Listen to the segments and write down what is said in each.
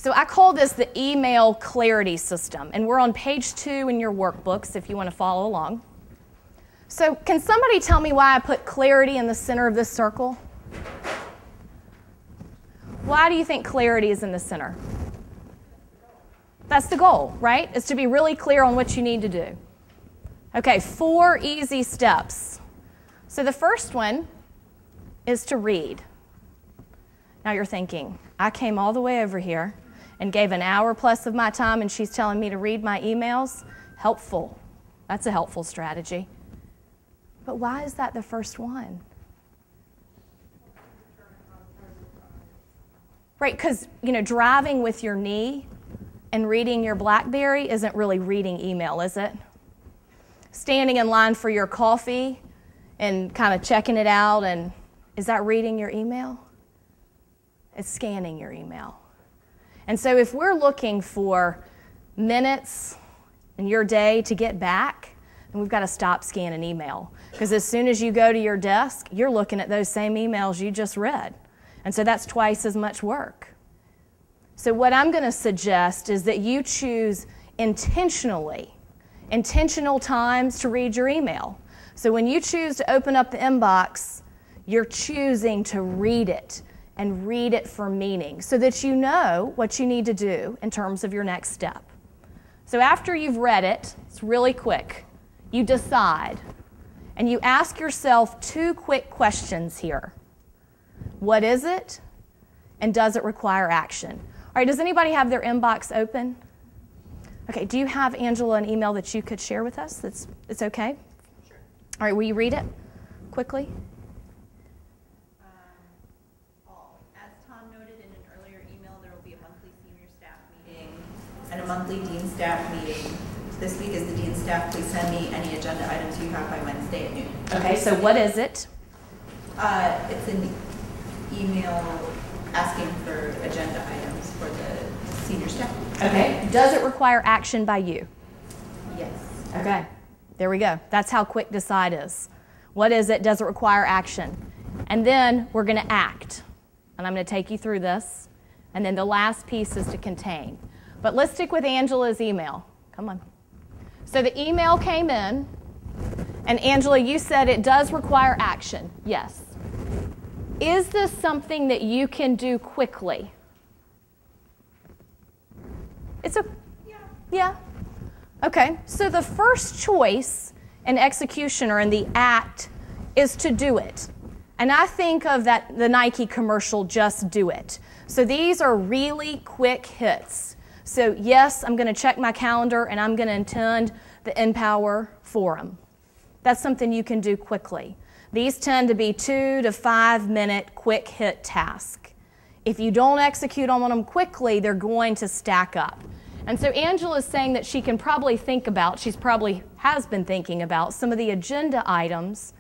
So I call this the email clarity system, and we're on page 2 in your workbooks if you want to follow along. So can somebody tell me why I put clarity in the center of this circle? Why do you think clarity is in the center? That's the goal, right? Is to be really clear on what you need to do. Okay, 4 easy steps. So the first one is to read. Now you're thinking, I came all the way over here and gave an hour plus of my time and she's telling me to read my emails? Helpful. That's a helpful strategy. But why is that the first one? Right, because driving with your knee and reading your BlackBerry isn't really reading email, is it? Standing in line for your coffee and kind of checking it out, and is that reading your email? It's scanning your email. And so if we're looking for minutes in your day to get back, then we've got to stop scanning email. Because as soon as you go to your desk, you're looking at those same emails you just read. And so that's twice as much work. So what I'm going to suggest is that you choose intentional times to read your email. So when you choose to open up the inbox, you're choosing to read it and read it for meaning so that you know what you need to do in terms of your next step. So after you've read it, it's really quick, you decide and you ask yourself 2 quick questions here. What is it? And does it require action? All right, does anybody have their inbox open? Okay, do you have, Angela, an email that you could share with us? It's okay? Sure. All right, will you read it quickly? As Tom noted in an earlier email, there will be a monthly senior staff meeting and a monthly dean staff meeting. This week is the dean staff. Please send me any agenda items you have by Wednesday at noon. Okay, so what is it? It's an email asking for agenda items for the senior staff. Okay. Does it require action by you? Yes. Okay. There we go. That's how quick decide is. What is it? Does it require action? And then we're going to act. And I'm going to take you through this. And then the last piece is to contain. But let's stick with Angela's email. Come on. So the email came in. And Angela, you said it does require action. Yes. Is this something that you can do quickly? Yeah. Okay, so the first choice in execution or in the act is to do it. And I think of the Nike commercial, just do it. So these are really quick hits. So yes, I'm going to check my calendar and I'm going to attend the Empower Forum. That's something you can do quickly. These tend to be 2 to 5 minute quick hit tasks. If you don't execute on them quickly, they're going to stack up. And so Angela's saying that she can probably think about, she probably has been thinking about some of the agenda items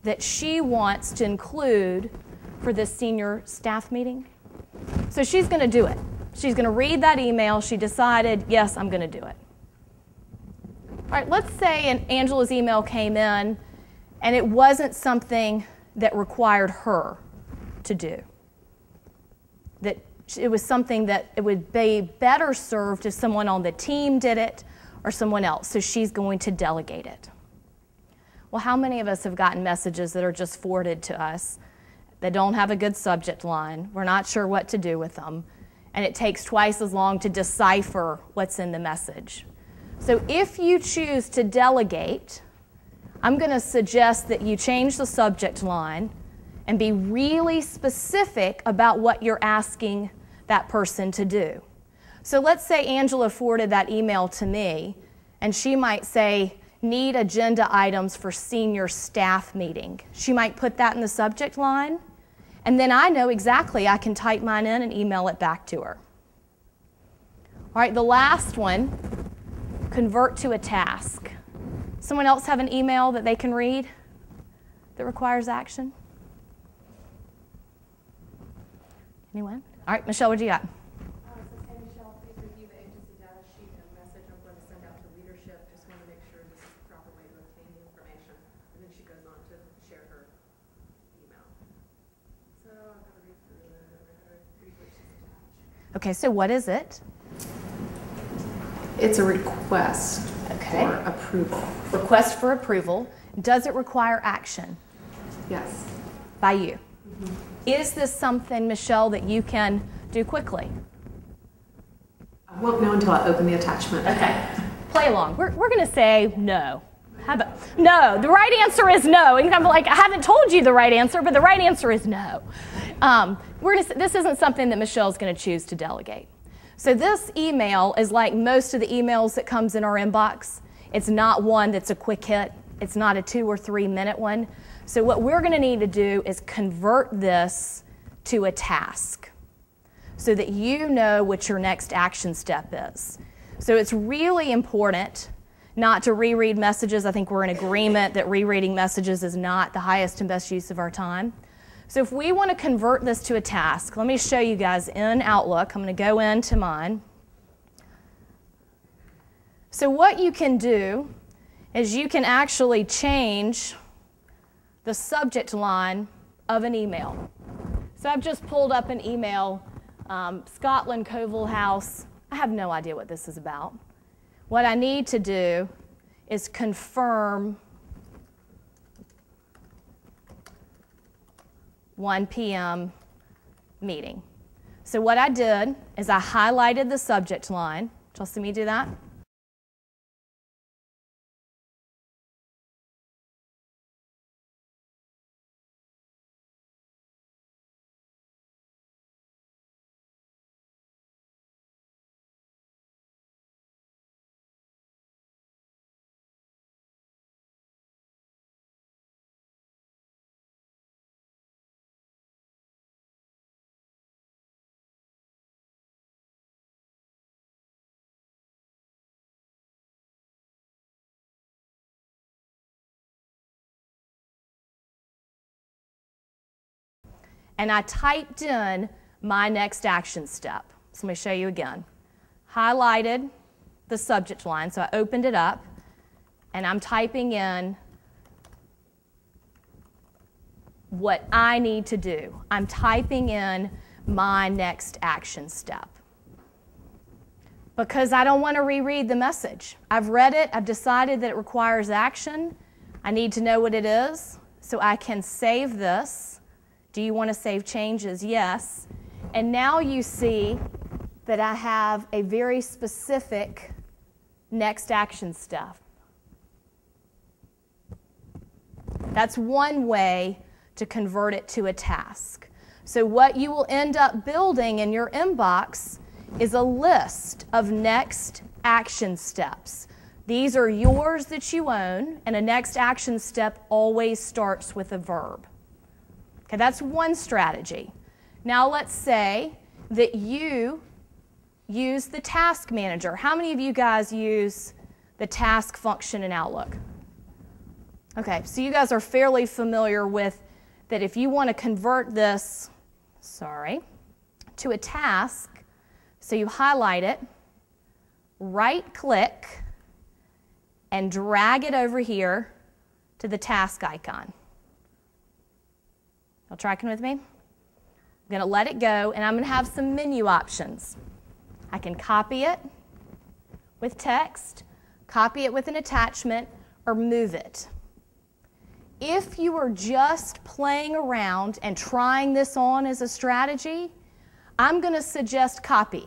that she wants to include for this senior staff meeting. So she's going to do it. She's going to read that email. She decided, yes, I'm going to do it. All right, let's say Angela's email came in and it wasn't something that required her to do. That it was something that it would be better served if someone on the team did it or someone else. So she's going to delegate it. Well, how many of us have gotten messages that are just forwarded to us that don't have a good subject line? We're not sure what to do with them. And it takes twice as long to decipher what's in the message. So if you choose to delegate, I'm going to suggest that you change the subject line and be really specific about what you're asking that person to do. So let's say Angela forwarded that email to me, and she might say, need agenda items for senior staff meeting. She might put that in the subject line, and then I know exactly I can type mine in and email it back to her. All right, the last one, convert to a task. Someone else have an email that they can read that requires action? Anyone? All right, Michelle, what do you got? Hey, Michelle, please review the agency data sheet and message I'm going to send out to leadership. Just want to make sure this is the proper way to obtain the information. And then she goes on to share her email. So I'm going to read through what she's attached. Okay, so what is it? It's a request Okay. for approval. Request for approval. Does it require action Yes. by you? Is this something, Michelle, that you can do quickly? I won't know until I open the attachment. Okay. Play along. We're going to say no. How about, no, the right answer is no. And I'm like, I haven't told you the right answer, but the right answer is no. This isn't something that Michelle's going to choose to delegate. So this email is like most of the emails that comes in our inbox. It's not one that's a quick hit. It's not a 2 or 3 minute one. So what we're going to need to do is convert this to a task so that you know what your next action step is. So it's really important not to reread messages. I think we're in agreement that rereading messages is not the highest and best use of our time. So if we want to convert this to a task, let me show you guys in Outlook. I'm going to go into mine. So what you can do is you can actually change the subject line of an email. So I've just pulled up an email, Scotland Coval House. I have no idea what this is about. What I need to do is confirm 1 p.m. meeting. So what I did is I highlighted the subject line. Did y'all see me do that? And I typed in my next action step. So let me show you again. Highlighted the subject line, so I opened it up, and I'm typing in what I need to do. I'm typing in my next action step. Because I don't want to reread the message. I've read it, I've decided that it requires action. I need to know what it is, so I can save this. Do you want to save changes? Yes. And now you see that I have a very specific next action step. That's one way to convert it to a task. So what you will end up building in your inbox is a list of next action steps. These are yours that you own, and a next action step always starts with a verb. Okay, that's one strategy. Now let's say that you use the task manager. How many of you guys use the task function in Outlook? Okay, so you guys are fairly familiar with that if you want to convert this, to a task, so you highlight it, right-click, and drag it over here to the task icon. Y'all tracking with me? I'm going to let it go, and I'm going to have some menu options. I can copy it with text, copy it with an attachment, or move it. If you are just playing around and trying this on as a strategy, I'm going to suggest copy.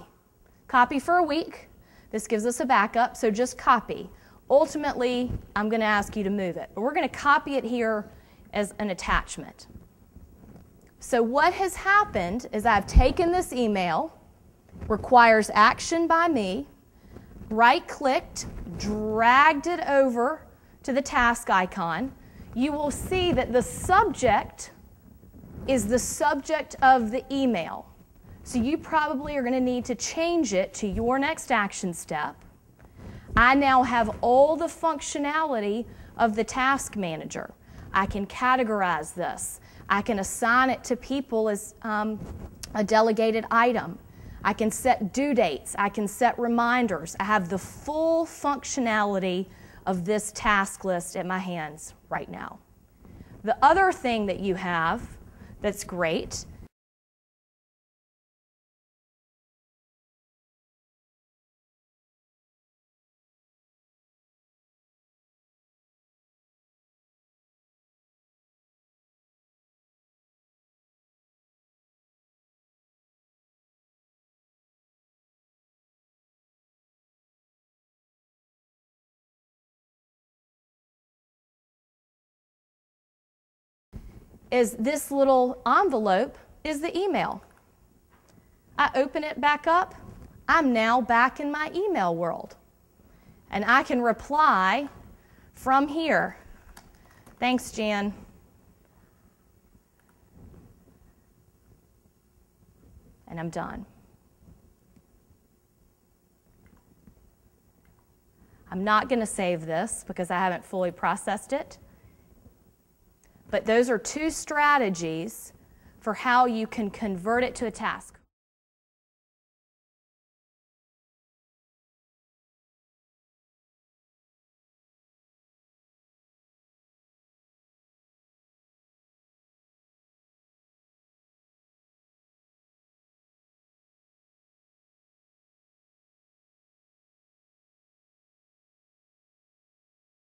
Copy for a week. This gives us a backup, so just copy. Ultimately, I'm going to ask you to move it, but we're going to copy it here as an attachment. So what has happened is I've taken this email, requires action by me, right-clicked, dragged it over to the task icon. You will see that the subject is the subject of the email. So you probably are going to need to change it to your next action step. I now have all the functionality of the task manager. I can categorize this. I can assign it to people as a delegated item. I can set due dates. I can set reminders. I have the full functionality of this task list at my hands right now. The other thing that you have that's great is this little envelope is the email. I open it back up. I'm now back in my email world. And I can reply from here. Thanks, Jan. And I'm done. I'm not going to save this because I haven't fully processed it. But those are two strategies for how you can convert it to a task.